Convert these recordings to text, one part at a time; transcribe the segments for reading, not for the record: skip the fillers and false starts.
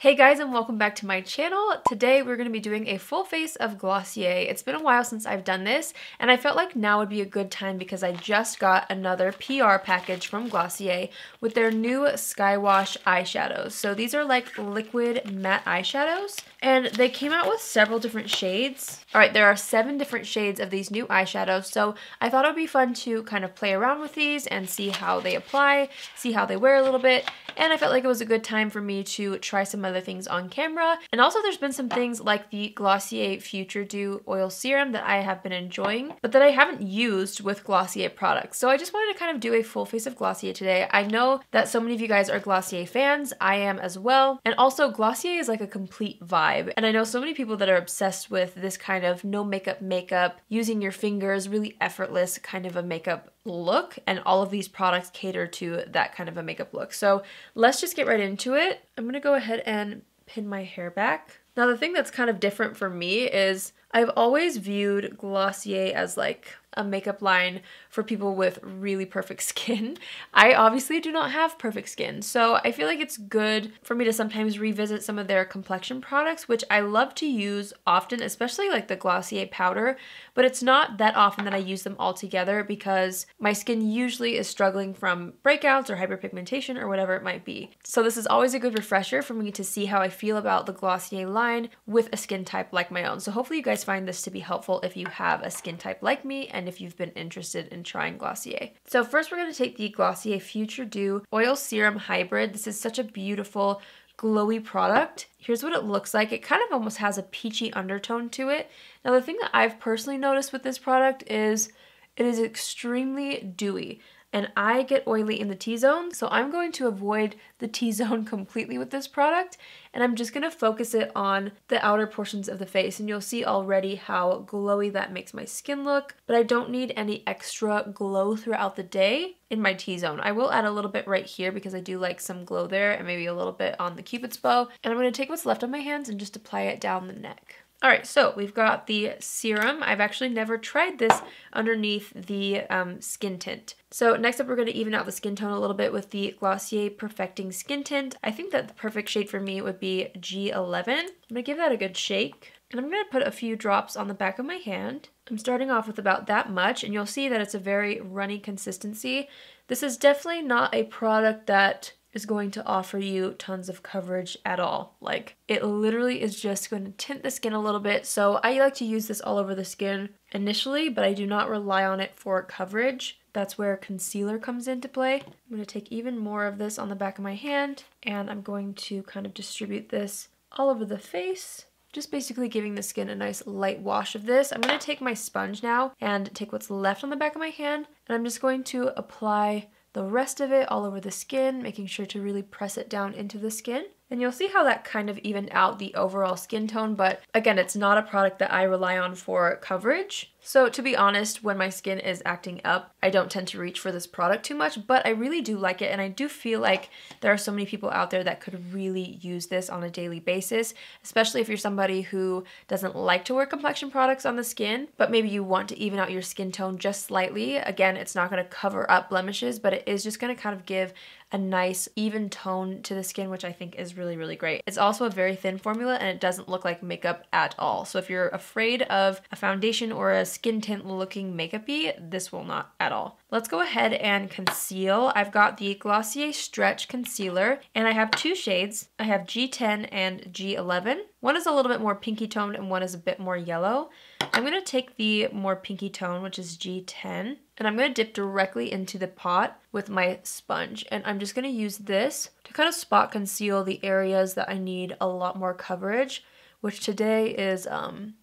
Hey guys, and welcome back to my channel. Today we're going to be doing a full face of Glossier. It's been a while since I've done this, and I felt like now would be a good time because I just got another PR package from Glossier with their new Skywash eyeshadows. So these are like liquid matte eyeshadows, and they came out with several different shades. Alright, there are 7 different shades of these new eyeshadows, so I thought it would be fun to kind of play around with these and see how they apply, see how they wear a little bit, and I felt like it was a good time for me to try some other things on camera. And also there's been some things like the Glossier Future Dew Oil Serum that I have been enjoying, but that I haven't used with Glossier products. So I just wanted to kind of do a full face of Glossier today. I know that so many of you guys are Glossier fans. I am as well. And also Glossier is like a complete vibe. And I know so many people that are obsessed with this kind of no makeup, using your fingers, really effortless kind of a makeup look, and all of these products cater to that kind of a makeup look. So let's just get right into it. I'm gonna go ahead and pin my hair back. Now the thing that's kind of different for me is I've always viewed Glossier as like a makeup line for people with really perfect skin. I obviously do not have perfect skin, so I feel like it's good for me to sometimes revisit some of their complexion products, which I love to use often, especially like the Glossier powder, but it's not that often that I use them all together because my skin usually is struggling from breakouts or hyperpigmentation or whatever it might be. So this is always a good refresher for me to see how I feel about the Glossier line with a skin type like my own. So hopefully you guys find this to be helpful if you have a skin type like me and if you've been interested in trying Glossier. So first we're going to take the Glossier Future Dew Oil Serum Hybrid. This is such a beautiful glowy product. Here's what it looks like. It kind of almost has a peachy undertone to it. Now the thing that I've personally noticed with this product is it is extremely dewy. And I get oily in the T-zone, so I'm going to avoid the T-zone completely with this product, and I'm just going to focus it on the outer portions of the face, and you'll see already how glowy that makes my skin look, but I don't need any extra glow throughout the day in my T-zone. I will add a little bit right here because I do like some glow there, and maybe a little bit on the Cupid's bow, and I'm going to take what's left on my hands and just apply it down the neck. Alright, so we've got the serum. I've actually never tried this underneath the skin tint. So next up we're going to even out the skin tone a little bit with the Glossier Perfecting Skin Tint. I think that the perfect shade for me would be G11. I'm going to give that a good shake. And I'm going to put a few drops on the back of my hand. I'm starting off with about that much, and you'll see that it's a very runny consistency. This is definitely not a product that is going to offer you tons of coverage at all. Like, it literally is just going to tint the skin a little bit. So I like to use this all over the skin initially, but I do not rely on it for coverage. That's where concealer comes into play. I'm going to take even more of this on the back of my hand, and I'm going to kind of distribute this all over the face, just basically giving the skin a nice light wash of this. I'm going to take my sponge now and take what's left on the back of my hand, and I'm just going to apply the rest of it all over the skin, making sure to really press it down into the skin. And you'll see how that kind of evened out the overall skin tone, but again, it's not a product that I rely on for coverage. So to be honest, when my skin is acting up, I don't tend to reach for this product too much, but I really do like it, and I do feel like there are so many people out there that could really use this on a daily basis, especially if you're somebody who doesn't like to wear complexion products on the skin, but maybe you want to even out your skin tone just slightly. Again, it's not going to cover up blemishes, but it is just going to kind of give a nice even tone to the skin, which I think is really, really great. It's also a very thin formula, and it doesn't look like makeup at all. So if you're afraid of a foundation or a skin tint looking makeup-y, this will not at all. Let's go ahead and conceal. I've got the Glossier Stretch Concealer, and I have 2 shades. I have G10 and G11. One is a little bit more pinky toned and one is a bit more yellow. I'm going to take the more pinky tone, which is G10, and I'm going to dip directly into the pot with my sponge. And I'm just going to use this to kind of spot conceal the areas that I need a lot more coverage, which today is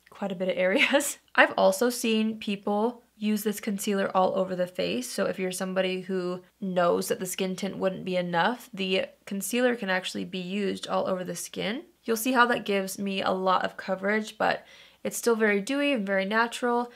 quite a bit of areas. I've also seen people use this concealer all over the face. So if you're somebody who knows that the skin tint wouldn't be enough, the concealer can actually be used all over the skin. You'll see how that gives me a lot of coverage, but it's still very dewy and very natural.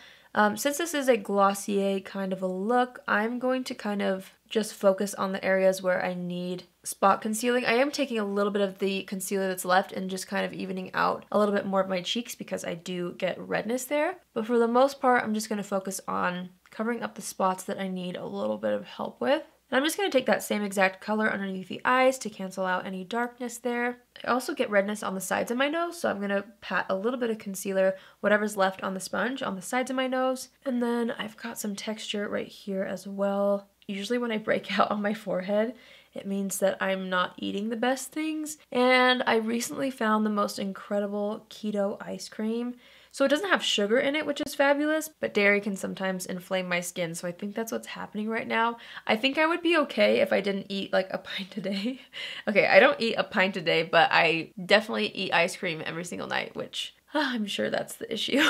Since this is a Glossier kind of a look, I'm going to kind of just focus on the areas where I need spot concealing. I am taking a little bit of the concealer that's left and just kind of evening out a little bit more of my cheeks because I do get redness there. But for the most part, I'm just going to focus on covering up the spots that I need a little bit of help with. And I'm just going to take that same exact color underneath the eyes to cancel out any darkness there. I also get redness on the sides of my nose, so I'm going to pat a little bit of concealer, whatever's left on the sponge, on the sides of my nose. And then I've got some texture right here as well. Usually when I break out on my forehead, it means that I'm not eating the best things. And I recently found the most incredible keto ice cream. So it doesn't have sugar in it, which is fabulous, but dairy can sometimes inflame my skin. So I think that's what's happening right now. I think I would be okay if I didn't eat like a pint a day. Okay, I don't eat a pint a day, but I definitely eat ice cream every single night, which I'm sure that's the issue.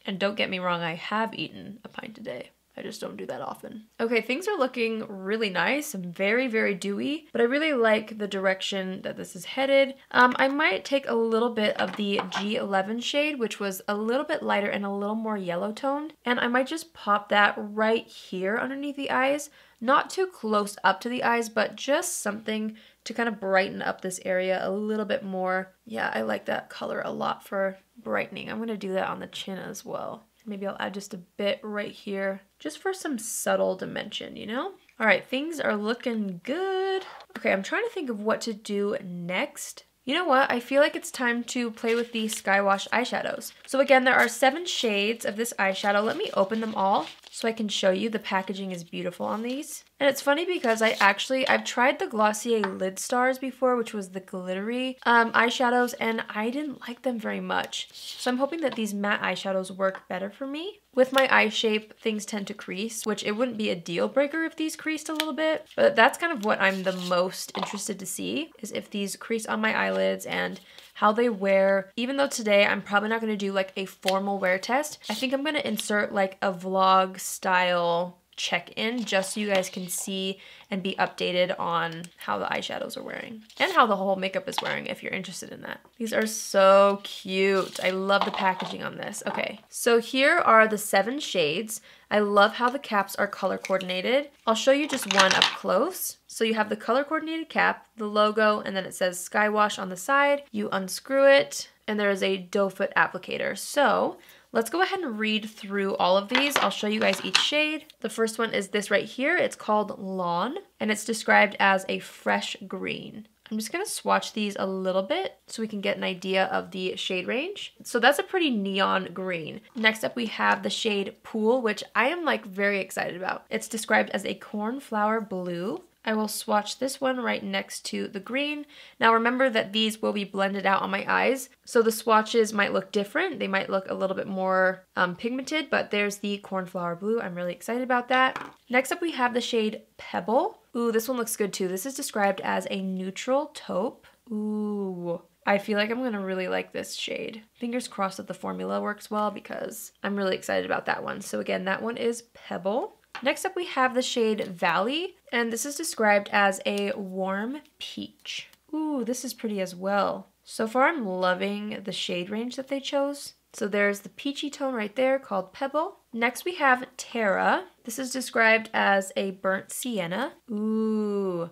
And don't get me wrong, I have eaten a pint a day. I just don't do that often. Okay, things are looking really nice and very, very dewy, but I really like the direction that this is headed. I might take a little bit of the G11 shade, which was a little bit lighter and a little more yellow toned, and I might just pop that right here underneath the eyes. Not too close up to the eyes, but just something to kind of brighten up this area a little bit more. Yeah, I like that color a lot for brightening. I'm gonna do that on the chin as well. Maybe I'll add just a bit right here, just for some subtle dimension, you know? All right, things are looking good. Okay, I'm trying to think of what to do next. You know what? I feel like it's time to play with the Skywash eyeshadows. So again, there are 7 shades of this eyeshadow. Let me open them all so I can show you. The packaging is beautiful on these. And it's funny because I've tried the Glossier Lid Stars before, which was the glittery eyeshadows, and I didn't like them very much. So I'm hoping that these matte eyeshadows work better for me. With my eye shape, things tend to crease, which it wouldn't be a deal breaker if these creased a little bit, but that's kind of what I'm the most interested to see, is if these crease on my eyelids and how they wear. Even though today I'm probably not going to do like a formal wear test, I think I'm going to insert like a vlog style check-in just so you guys can see and be updated on how the eyeshadows are wearing and how the whole makeup is wearing if you're interested in that. These are so cute. I love the packaging on this. Okay, so here are the 7 shades. I love how the caps are color coordinated. I'll show you just one up close. So you have the color coordinated cap, the logo, and then it says Skywash on the side. You unscrew it and there is a doe foot applicator. So let's go ahead and read through all of these. I'll show you guys each shade. The first one is this right here. It's called Lawn, and it's described as a fresh green. I'm just gonna swatch these a little bit so we can get an idea of the shade range. So that's a pretty neon green. Next up we have the shade Pool, which I am like very excited about. It's described as a cornflower blue. I will swatch this one right next to the green. Now remember that these will be blended out on my eyes, so the swatches might look different. They might look a little bit more pigmented, but there's the cornflower blue. I'm really excited about that. Next up we have the shade Pebble. Ooh, this one looks good too. This is described as a neutral taupe. Ooh, I feel like I'm gonna really like this shade. Fingers crossed that the formula works well because I'm really excited about that one. So again, that one is Pebble. Next up we have the shade Valley, and this is described as a warm peach. Ooh, this is pretty as well. So far I'm loving the shade range that they chose. So there's the peachy tone right there called Pebble. Next we have Terra. This is described as a burnt sienna. Ooh,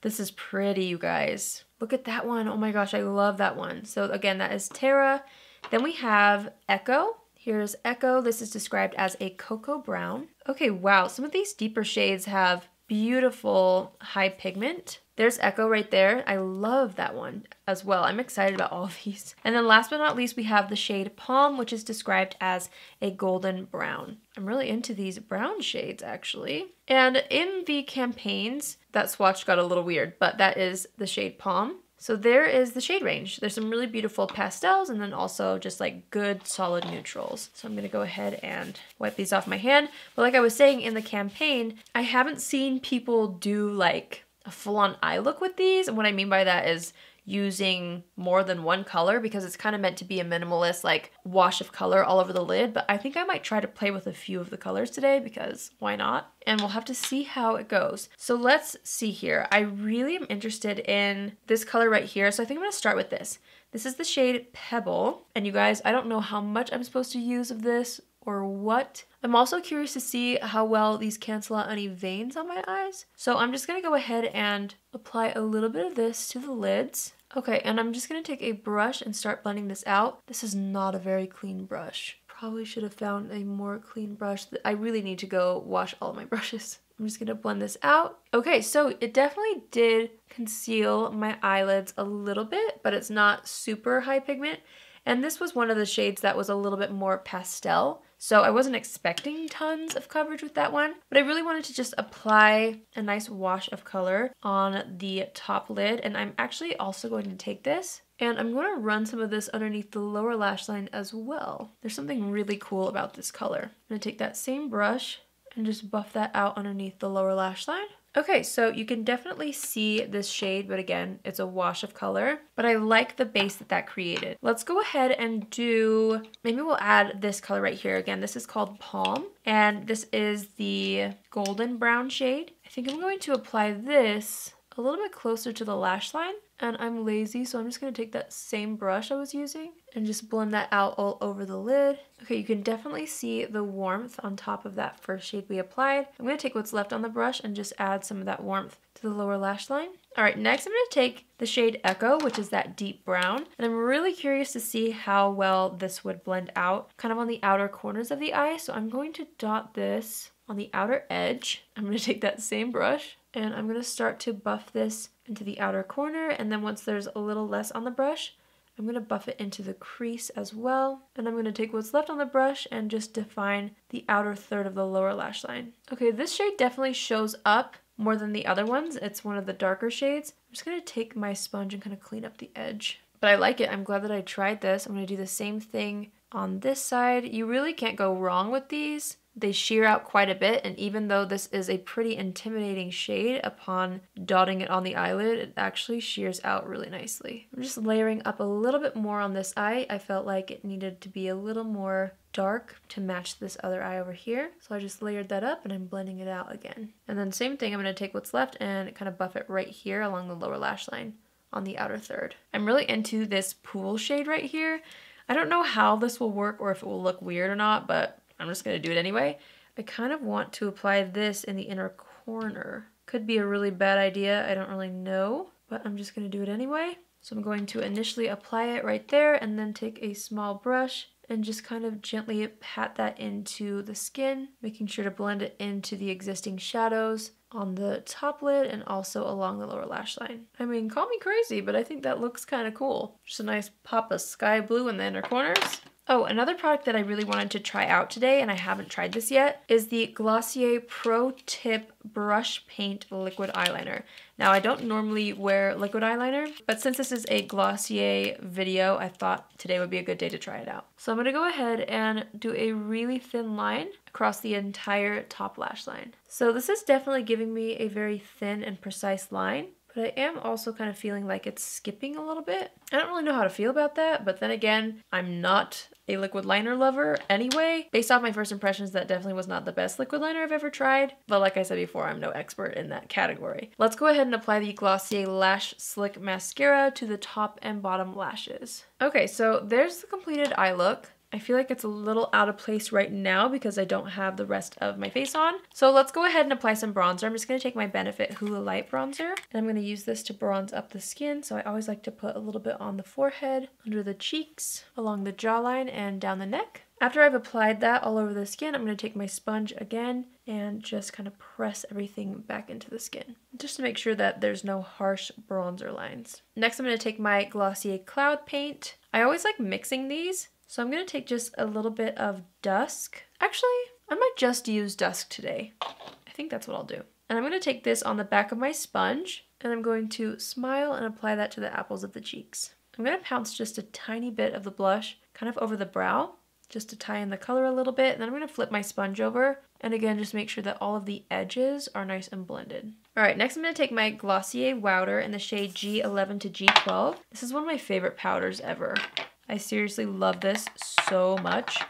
this is pretty, you guys. Look at that one. Oh my gosh, I love that one. So again, that is Terra. Then we have Ekko. Here's Ekko. This is described as a cocoa brown. Okay, wow. Some of these deeper shades have beautiful high pigment. There's Ekko right there. I love that one as well. I'm excited about all of these. And then last but not least, we have the shade Palm, which is described as a golden brown. I'm really into these brown shades actually. And in the campaigns, that swatch got a little weird, but that is the shade Palm. So there is the shade range. There's some really beautiful pastels and then also just like good solid neutrals. So I'm gonna go ahead and wipe these off my hand. But like I was saying in the campaign, I haven't seen people do like a full-on eye look with these. And what I mean by that is using more than one color because it's kind of meant to be a minimalist like wash of color all over the lid, but I think I might try to play with a few of the colors today because why not? And we'll have to see how it goes. So let's see here. I really am interested in this color right here. So I think I'm gonna start with this. This is the shade Pebble. And you guys, I don't know how much I'm supposed to use of this or what. I'm also curious to see how well these cancel out any veins on my eyes. So I'm just gonna go ahead and apply a little bit of this to the lids. Okay, and I'm just gonna take a brush and start blending this out. This is not a very clean brush. Probably should have found a more clean brush. I really need to go wash all my brushes. I'm just gonna blend this out. Okay, so it definitely did conceal my eyelids a little bit, but it's not super high pigment. And this was one of the shades that was a little bit more pastel. So I wasn't expecting tons of coverage with that one, but I really wanted to just apply a nice wash of color on the top lid. And I'm actually also going to take this and I'm going to run some of this underneath the lower lash line as well. There's something really cool about this color. I'm going to take that same brush and just buff that out underneath the lower lash line. Okay, so you can definitely see this shade, but again, it's a wash of color. But I like the base that that created. Let's go ahead and do, maybe we'll add this color right here. Again, this is called Palm, and this is the golden brown shade. I think I'm going to apply this a little bit closer to the lash line. And I'm lazy, so I'm just going to take that same brush I was using and just blend that out all over the lid. Okay, you can definitely see the warmth on top of that first shade we applied. I'm going to take what's left on the brush and just add some of that warmth to the lower lash line. All right, next I'm going to take the shade Ekko, which is that deep brown. And I'm really curious to see how well this would blend out kind of on the outer corners of the eye. So I'm going to dot this on the outer edge. I'm going to take that same brush and I'm going to start to buff this into the outer corner, and then once there's a little less on the brush, I'm going to buff it into the crease as well. And I'm going to take what's left on the brush and just define the outer third of the lower lash line. Okay, this shade definitely shows up more than the other ones. It's one of the darker shades. I'm just going to take my sponge and kind of clean up the edge. But I like it. I'm glad that I tried this. I'm going to do the same thing on this side. You really can't go wrong with these. They sheer out quite a bit, and even though this is a pretty intimidating shade, upon dotting it on the eyelid, it actually sheers out really nicely. I'm just layering up a little bit more on this eye. I felt like it needed to be a little more dark to match this other eye over here. So I just layered that up and I'm blending it out again. And then same thing, I'm going to take what's left and kind of buff it right here along the lower lash line on the outer third. I'm really into this pool shade right here. I don't know how this will work or if it will look weird or not, but I'm just going to do it anyway. I kind of want to apply this in the inner corner. Could be a really bad idea, I don't really know, but I'm just going to do it anyway. So I'm going to initially apply it right there and then take a small brush and just kind of gently pat that into the skin, making sure to blend it into the existing shadows on the top lid and also along the lower lash line. I mean, call me crazy, but I think that looks kind of cool. Just a nice pop of sky blue in the inner corners. Oh, another product that I really wanted to try out today, and I haven't tried this yet, is the Glossier Pro Tip Brush Paint Liquid Eyeliner. Now, I don't normally wear liquid eyeliner, but since this is a Glossier video, I thought today would be a good day to try it out. So I'm going to go ahead and do a really thin line across the entire top lash line. So this is definitely giving me a very thin and precise line. But I am also kind of feeling like it's skipping a little bit. I don't really know how to feel about that, but then again, I'm not a liquid liner lover anyway. Based off my first impressions, that definitely was not the best liquid liner I've ever tried. But like I said before, I'm no expert in that category. Let's go ahead and apply the Glossier Lash Slick Mascara to the top and bottom lashes. Okay, so there's the completed eye look. I feel like it's a little out of place right now because I don't have the rest of my face on. So let's go ahead and apply some bronzer. I'm just going to take my Benefit Hoola Light Bronzer, and I'm going to use this to bronze up the skin. So I always like to put a little bit on the forehead, under the cheeks, along the jawline, and down the neck. After I've applied that all over the skin, I'm going to take my sponge again and just kind of press everything back into the skin, just to make sure that there's no harsh bronzer lines. Next, I'm going to take my Glossier Cloud Paint. I always like mixing these. So I'm going to take just a little bit of Dusk. Actually, I might just use Dusk today. I think that's what I'll do. And I'm going to take this on the back of my sponge, and I'm going to smile and apply that to the apples of the cheeks. I'm going to pounce just a tiny bit of the blush kind of over the brow, just to tie in the color a little bit. And then I'm going to flip my sponge over, and again, just make sure that all of the edges are nice and blended. All right, next I'm going to take my Glossier Wowder in the shade G11 to G12. This is one of my favorite powders ever. I seriously love this so much.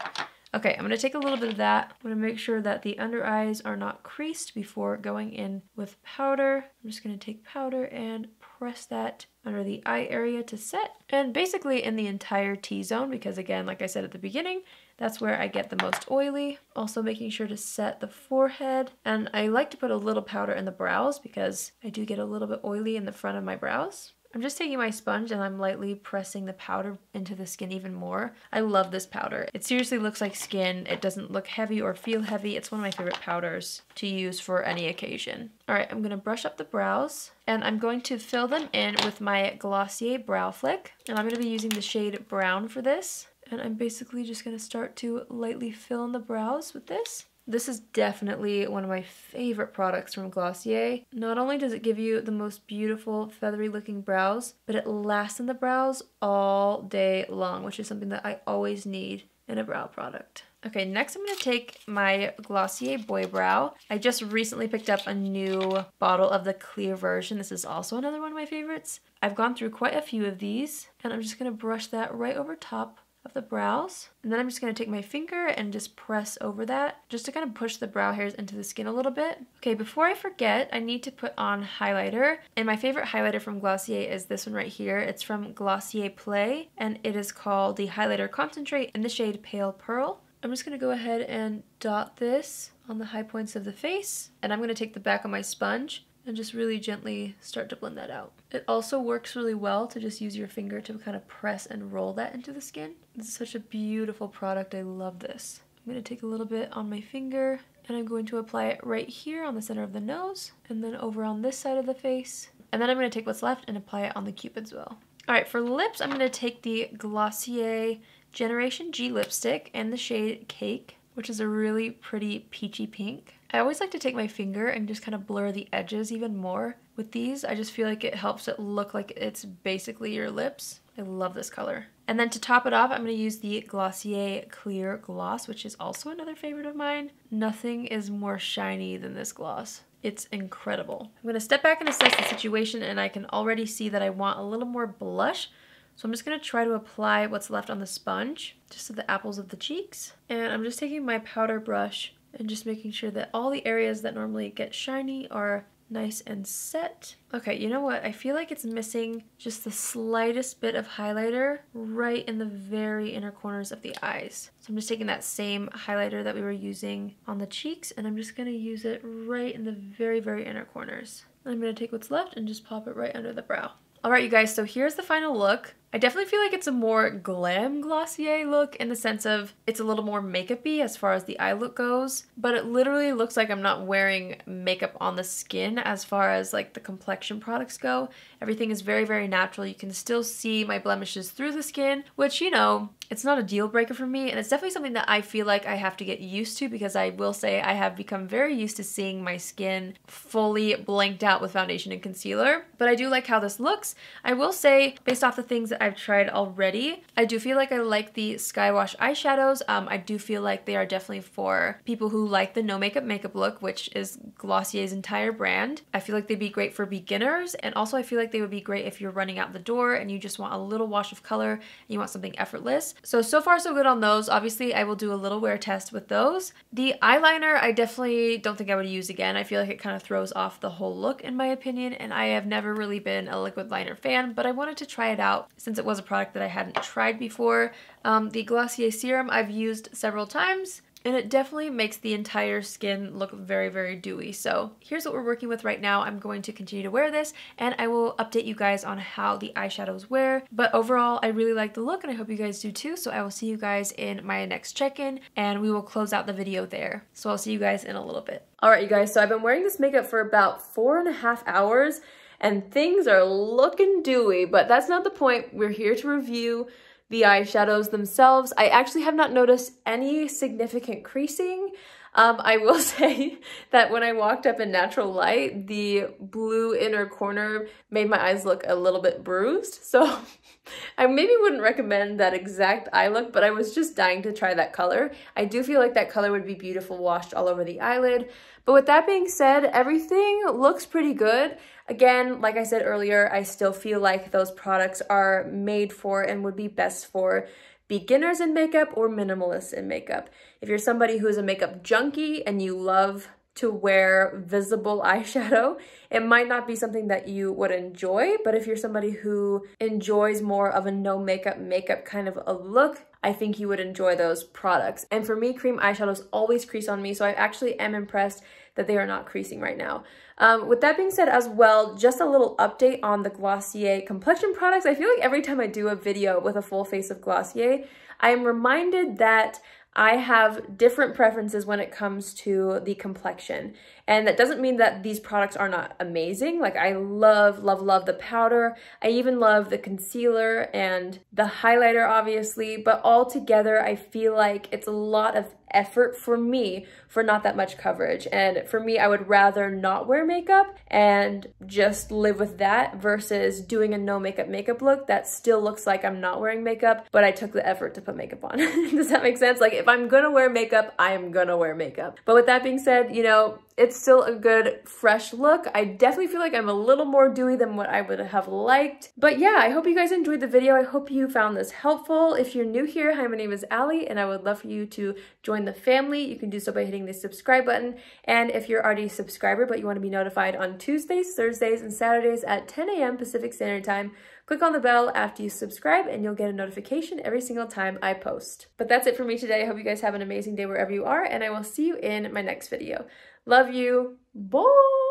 Okay, I'm going to take a little bit of that. I'm going to make sure that the under eyes are not creased before going in with powder. I'm just going to take powder and press that under the eye area to set. And basically in the entire T-zone, because again, like I said at the beginning, that's where I get the most oily. Also making sure to set the forehead. And I like to put a little powder in the brows because I do get a little bit oily in the front of my brows. I'm just taking my sponge and I'm lightly pressing the powder into the skin even more. I love this powder. It seriously looks like skin. It doesn't look heavy or feel heavy. It's one of my favorite powders to use for any occasion. All right, I'm gonna brush up the brows and I'm going to fill them in with my Glossier Brow Flick. And I'm gonna be using the shade Brown for this. And I'm basically just gonna start to lightly fill in the brows with this. This is definitely one of my favorite products from Glossier. Not only does it give you the most beautiful feathery looking brows, but it lasts in the brows all day long, which is something that I always need in a brow product. Okay, next I'm going to take my Glossier Boy Brow. I just recently picked up a new bottle of the clear version. This is also another one of my favorites. I've gone through quite a few of these, and I'm just going to brush that right over top of the brows. And then I'm just going to take my finger and just press over that just to kind of push the brow hairs into the skin a little bit. Okay, before I forget, I need to put on highlighter. And my favorite highlighter from Glossier is this one right here. It's from Glossier Play and it is called the Highlighter Concentrate in the shade Pale Pearl. I'm just going to go ahead and dot this on the high points of the face. And I'm going to take the back of my sponge and just really gently start to blend that out. It also works really well to just use your finger to kind of press and roll that into the skin. This is such a beautiful product. I love this. I'm going to take a little bit on my finger and I'm going to apply it right here on the center of the nose and then over on this side of the face. And then I'm going to take what's left and apply it on the cupid as well. Alright, for lips, I'm going to take the Glossier Generation G lipstick and the shade Cake, which is a really pretty peachy pink. I always like to take my finger and just kind of blur the edges even more with these. I just feel like it helps it look like it's basically your lips. I love this color. And then to top it off, I'm going to use the Glossier Clear Gloss, which is also another favorite of mine. Nothing is more shiny than this gloss. It's incredible. I'm going to step back and assess the situation, and I can already see that I want a little more blush. So I'm just going to try to apply what's left on the sponge, just to the apples of the cheeks. And I'm just taking my powder brush and just making sure that all the areas that normally get shiny are nice and set. Okay, you know what? I feel like it's missing just the slightest bit of highlighter right in the very inner corners of the eyes. So I'm just taking that same highlighter that we were using on the cheeks and I'm just going to use it right in the very, very inner corners. And I'm going to take what's left and just pop it right under the brow. Alright you guys, so here's the final look. I definitely feel like it's a more glam Glossier look in the sense of it's a little more makeup-y as far as the eye look goes, but it literally looks like I'm not wearing makeup on the skin as far as like the complexion products go. Everything is very, very natural. You can still see my blemishes through the skin, which, you know, it's not a deal breaker for me, and it's definitely something that I feel like I have to get used to because I will say I have become very used to seeing my skin fully blanked out with foundation and concealer, but I do like how this looks. I will say, based off the things that I've tried already, I do feel like I like the Skywash eyeshadows. I do feel like they are definitely for people who like the no makeup look, which is Glossier's entire brand. I feel like they'd be great for beginners, and also I feel like they would be great if you're running out the door and you just want a little wash of color and you want something effortless. So far so good on those. Obviously, I will do a little wear test with those. The eyeliner, I definitely don't think I would use again. I feel like it kind of throws off the whole look in my opinion, and I have never really been a liquid liner fan, but I wanted to try it out since it was a product that I hadn't tried before. The Glossier Serum I've used several times, and it definitely makes the entire skin look very, very dewy. So here's what we're working with right now. I'm going to continue to wear this and I will update you guys on how the eyeshadows wear. But overall, I really like the look and I hope you guys do too. So I will see you guys in my next check-in and we will close out the video there. So I'll see you guys in a little bit. All right, you guys, so I've been wearing this makeup for about 4.5 hours and things are looking dewy, but that's not the point. We're here to review the eyeshadows themselves. I actually have not noticed any significant creasing. I will say that when I walked up in natural light, the blue inner corner made my eyes look a little bit bruised. So I maybe wouldn't recommend that exact eye look, but I was just dying to try that color. I do feel like that color would be beautiful washed all over the eyelid. But with that being said, everything looks pretty good. Again, like I said earlier, I still feel like those products are made for and would be best for beginners in makeup or minimalists in makeup. If you're somebody who is a makeup junkie and you love to wear visible eyeshadow, it might not be something that you would enjoy, but if you're somebody who enjoys more of a no makeup kind of a look, I think you would enjoy those products. And for me, cream eyeshadows always crease on me, so I actually am impressed that they are not creasing right now. With that being said as well, just a little update on the Glossier complexion products. I feel like every time I do a video with a full face of Glossier, I am reminded that I have different preferences when it comes to the complexion. And that doesn't mean that these products are not amazing. Like I love, love, love the powder. I even love the concealer and the highlighter, obviously, but all together, I feel like it's a lot of effort for me for not that much coverage. And for me, I would rather not wear makeup and just live with that versus doing a no makeup look that still looks like I'm not wearing makeup, but I took the effort to put makeup on. Does that make sense? Like if I'm gonna wear makeup, I am gonna wear makeup. But with that being said, you know, it's still a good fresh look. I definitely feel like I'm a little more dewy than what I would have liked. But yeah, I hope you guys enjoyed the video. I hope you found this helpful. If you're new here, hi, my name is Allie, and I would love for you to join the family. You can do so by hitting the subscribe button. And if you're already a subscriber but you want to be notified on Tuesdays, Thursdays, and Saturdays at 10 a.m. Pacific Standard Time, click on the bell after you subscribe and you'll get a notification every single time I post. But that's it for me today. I hope you guys have an amazing day wherever you are, and I will see you in my next video. Love you. Bye.